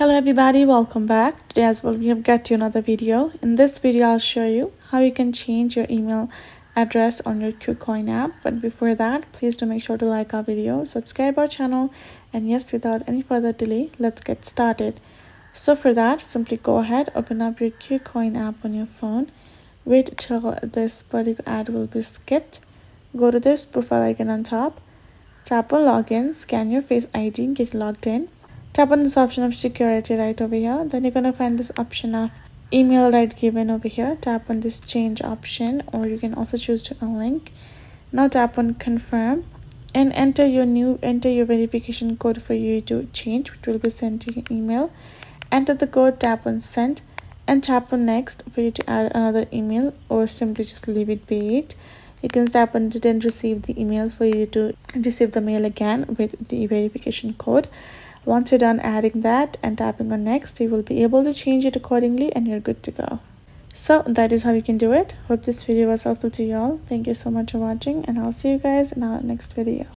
Hello everybody, welcome back. Today as well we have got to another video. In this video I'll show you how you can change your email address on your KuCoin app. But before that, please do make sure to like our video, subscribe our channel, and yes, without any further delay, let's get started. So for that, simply go ahead, open up your KuCoin app on your phone, wait till this particular ad will be skipped, go to this profile icon on top, tap on login, scan your face ID, get logged in. Tap on this option of security right over here. Then you're going to find this option of email right given over here. Tap on this change option, or you can also choose to unlink. Now tap on confirm and enter your verification code for you to change, which will be sent to your email. Enter the code, tap on send, and tap on next for you to add another email, or simply just leave it be it. You can tap on didn't receive the email for you to receive the mail again with the verification code. Once you're done adding that and tapping on next, you will be able to change it accordingly and you're good to go. So that is how you can do it. Hope this video was helpful to you all. Thank you so much for watching, and I'll see you guys in our next video.